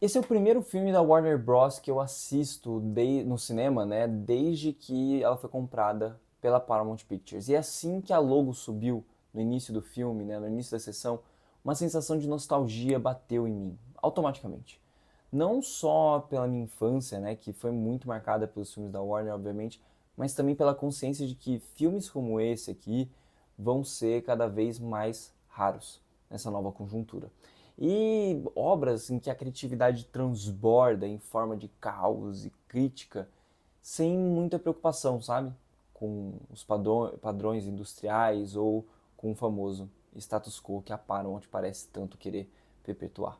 Esse é o primeiro filme da Warner Bros. Que eu assisto no cinema, né, desde que ela foi comprada pela Paramount Pictures. E assim que a logo subiu no início do filme, né, no início da sessão, uma sensação de nostalgia bateu em mim, automaticamente. Não só pela minha infância, né, que foi muito marcada pelos filmes da Warner, obviamente, mas também pela consciência de que filmes como esse aqui vão ser cada vez mais raros nessa nova conjuntura. E obras em que a criatividade transborda em forma de caos e crítica, sem muita preocupação, sabe? Com os padrões industriais ou com o famoso status quo que a Paramount parece tanto querer perpetuar.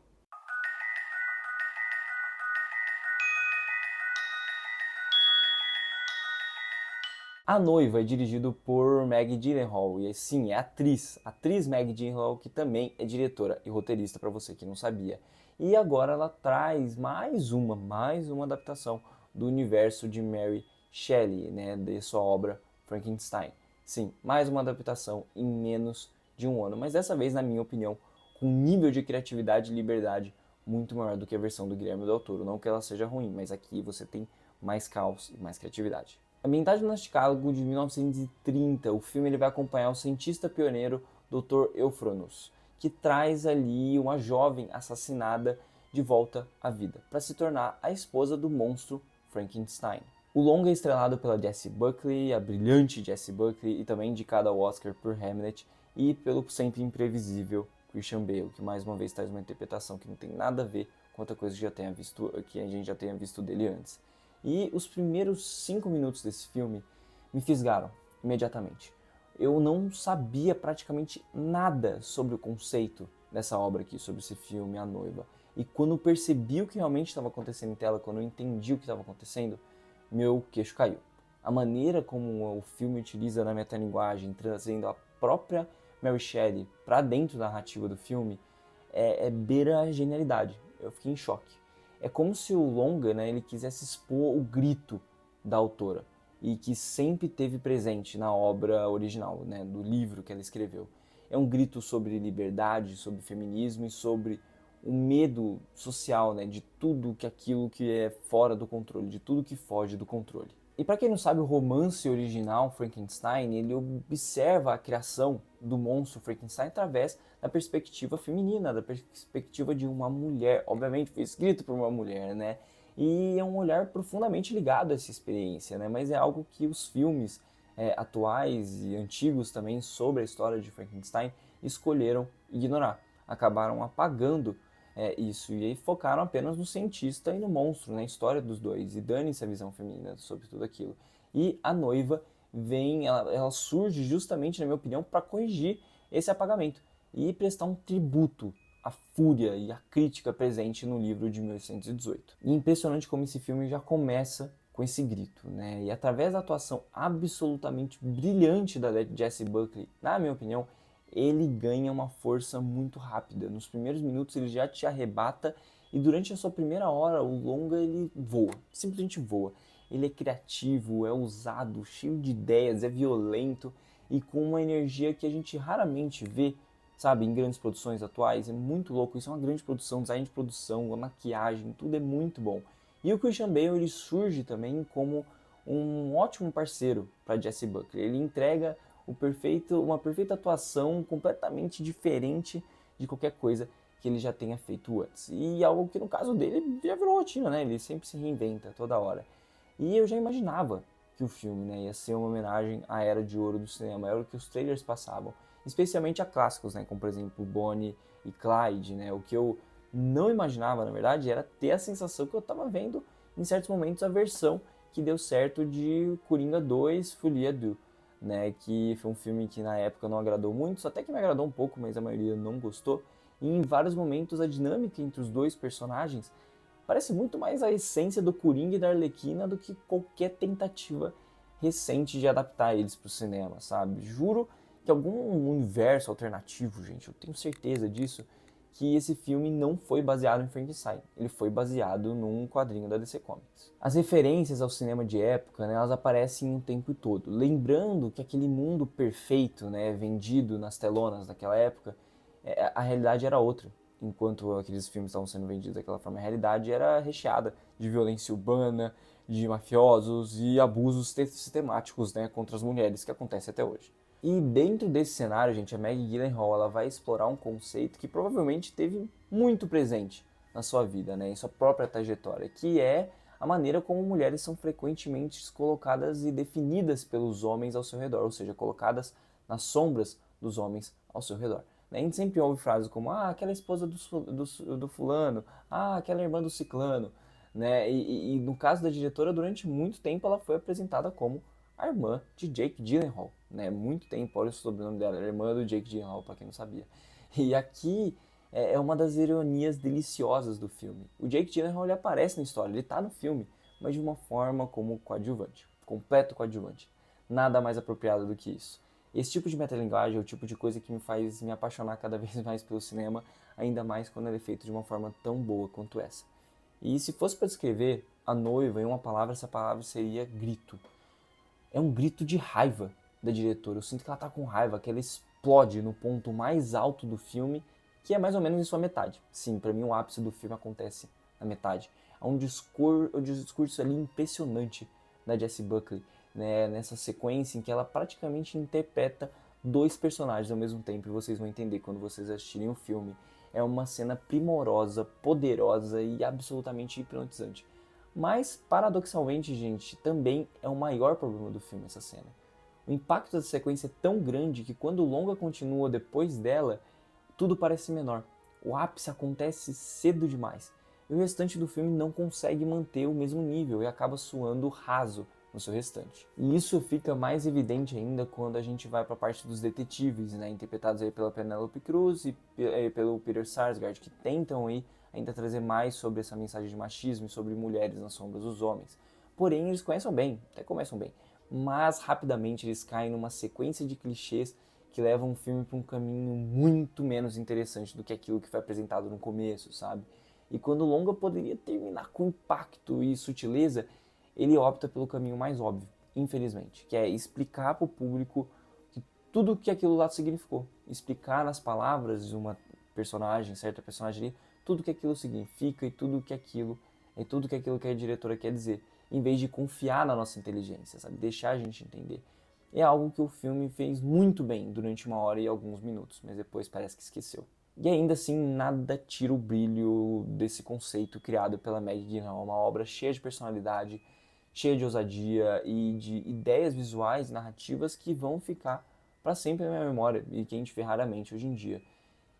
A Noiva é dirigido por Maggie Gyllenhaal, e sim, é atriz Maggie Gyllenhaal, que também é diretora e roteirista, para você que não sabia. E agora ela traz mais uma adaptação do universo de Mary Shelley, né, de sua obra Frankenstein. Sim, mais uma adaptação em menos de um ano, mas dessa vez, na minha opinião, com um nível de criatividade e liberdade muito maior do que a versão do Guilherme Del Toro. Não que ela seja ruim, mas aqui você tem mais caos e mais criatividade. Ambientado na Chicago de 1930, o filme ele vai acompanhar o cientista pioneiro Dr. Euphronius, que traz ali uma jovem assassinada de volta à vida, para se tornar a esposa do monstro Frankenstein. O longa é estrelado pela Jessie Buckley, a brilhante Jessie Buckley, e também indicada ao Oscar por Hamlet, e pelo sempre imprevisível Christian Bale, que mais uma vez traz uma interpretação que não tem nada a ver com outra coisa que a gente já tenha visto dele antes. E os primeiros 5 minutos desse filme me fisgaram imediatamente. Eu não sabia praticamente nada sobre o conceito dessa obra aqui, sobre esse filme, A Noiva. E quando eu percebi o que realmente estava acontecendo em tela, quando eu entendi o que estava acontecendo, meu queixo caiu. A maneira como o filme utiliza na metalinguagem, trazendo a própria Mary Shelley para dentro da narrativa do filme, beira a genialidade. Eu fiquei em choque. É como se o longa, né, ele quisesse expor o grito da autora e que sempre teve presente na obra original, né, do livro que ela escreveu. É um grito sobre liberdade, sobre feminismo e sobre o medo social, né, de tudo que aquilo que é fora do controle, de tudo que foge do controle. E para quem não sabe, o romance original Frankenstein, ele observa a criação do monstro Frankenstein através da perspectiva feminina, da perspectiva de uma mulher. Obviamente foi escrito por uma mulher, né? E é um olhar profundamente ligado a essa experiência, né? Mas é algo que os filmes atuais e antigos também sobre a história de Frankenstein escolheram ignorar. Acabaram apagando isso, e aí focaram apenas no cientista e no monstro, na história dos dois, e dane-se a visão feminina sobre tudo aquilo. E a noiva ela surge justamente, na minha opinião, para corrigir esse apagamento e prestar um tributo à fúria e à crítica presente no livro de 1818. E impressionante como esse filme já começa com esse grito, né? E através da atuação absolutamente brilhante da Jessie Buckley, na minha opinião, ele ganha uma força muito rápida. Nos primeiros minutos ele já te arrebata e durante a sua primeira hora o longa ele voa, simplesmente voa. Ele é criativo, é ousado, cheio de ideias, é violento e com uma energia que a gente raramente vê, sabe, em grandes produções atuais. É muito louco, isso é uma grande produção, design de produção, a maquiagem, tudo é muito bom. E o Christian Bale ele surge também como um ótimo parceiro para Jessie Buckley. Ele entrega uma perfeita atuação completamente diferente de qualquer coisa que ele já tenha feito antes. E algo que no caso dele já virou rotina, né? Ele sempre se reinventa toda hora. E eu já imaginava que o filme, né, ia ser uma homenagem à era de ouro do cinema, era o que os trailers passavam, especialmente a clássicos, né, como por exemplo Bonnie e Clyde, né? O que eu não imaginava, na verdade, era ter a sensação que eu estava vendo em certos momentos a versão que deu certo de Coringa 2 Folia 2, né, que foi um filme que na época não agradou muito, até que me agradou um pouco, mas a maioria não gostou. E em vários momentos a dinâmica entre os dois personagens parece muito mais a essência do Coringa e da Arlequina do que qualquer tentativa recente de adaptar eles para o cinema, sabe? Juro que algum universo alternativo, gente, eu tenho certeza disso, que esse filme não foi baseado em Frankenstein, ele foi baseado num quadrinho da DC Comics. As referências ao cinema de época, né, elas aparecem o tempo todo, lembrando que aquele mundo perfeito, né, vendido nas telonas daquela época, a realidade era outra. enquanto aqueles filmes estavam sendo vendidos daquela forma, a realidade era recheada de violência urbana, de mafiosos e abusos sistemáticos, né, contra as mulheres, que acontece até hoje. E dentro desse cenário, gente, a Maggie Gyllenhaal ela vai explorar um conceito que provavelmente teve muito presente na sua vida, né, em sua própria trajetória, que é a maneira como mulheres são frequentemente colocadas e definidas pelos homens ao seu redor, ou seja, colocadas nas sombras dos homens ao seu redor. A gente sempre ouve frases como, aquela esposa do fulano, aquela irmã do ciclano, né? E no caso da diretora, durante muito tempo ela foi apresentada como a irmã de Jake Gyllenhaal, né? Muito tempo, olha o sobrenome dela, ela é irmã do Jake Gyllenhaal, para quem não sabia. E aqui é uma das ironias deliciosas do filme. O Jake Gyllenhaal ele aparece na história, ele tá no filme, mas de uma forma como coadjuvante, completo coadjuvante. Nada mais apropriado do que isso. Esse tipo de metalinguagem é o tipo de coisa que me faz me apaixonar cada vez mais pelo cinema, ainda mais quando ele é feito de uma forma tão boa quanto essa. E se fosse para descrever a noiva em uma palavra, essa palavra seria grito. É um grito de raiva da diretora. Eu sinto que ela tá com raiva, que ela explode no ponto mais alto do filme, que é mais ou menos em sua metade. Sim, para mim o ápice do filme acontece na metade. Há um discurso ali impressionante da Jessie Buckley, né, nessa sequência em que ela praticamente interpreta dois personagens ao mesmo tempo, e vocês vão entender quando vocês assistirem o filme. É uma cena primorosa, poderosa e absolutamente hipnotizante. Mas, paradoxalmente, gente, também é o maior problema do filme essa cena. O impacto da sequência é tão grande que quando o longa continua depois dela, tudo parece menor. O ápice acontece cedo demais. E o restante do filme não consegue manter o mesmo nível e acaba soando raso no seu restante. E isso fica mais evidente ainda quando a gente vai para a parte dos detetives, né, interpretados aí pela Penélope Cruz e pelo Peter Sarsgaard, que tentam aí ainda trazer mais sobre essa mensagem de machismo e sobre mulheres nas sombras dos homens. Porém, eles até começam bem, mas rapidamente eles caem numa sequência de clichês que levam o filme para um caminho muito menos interessante do que aquilo que foi apresentado no começo, sabe? E quando o longa poderia terminar com impacto e sutileza, ele opta pelo caminho mais óbvio, infelizmente, que é explicar para o público tudo o que aquilo lá significou. Explicar nas palavras de uma personagem, certa personagem ali, tudo o que aquilo significa e tudo que aquilo que a diretora quer dizer, em vez de confiar na nossa inteligência, sabe? Deixar a gente entender. É algo que o filme fez muito bem durante 1 hora e alguns minutos, mas depois parece que esqueceu. E ainda assim, nada tira o brilho desse conceito criado pela Maggie Gyllenhaal, uma obra cheia de personalidade, cheia de ousadia e de ideias visuais e narrativas que vão ficar para sempre na minha memória e que a gente vê raramente hoje em dia.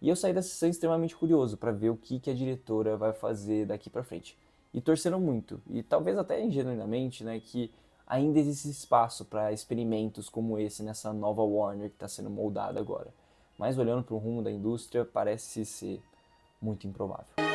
E eu saí da sessão extremamente curioso para ver o que a diretora vai fazer daqui para frente. E torcendo muito, e talvez até ingenuinamente, né, que ainda existe espaço para experimentos como esse nessa nova Warner que está sendo moldada agora. Mas olhando para o rumo da indústria, parece ser muito improvável.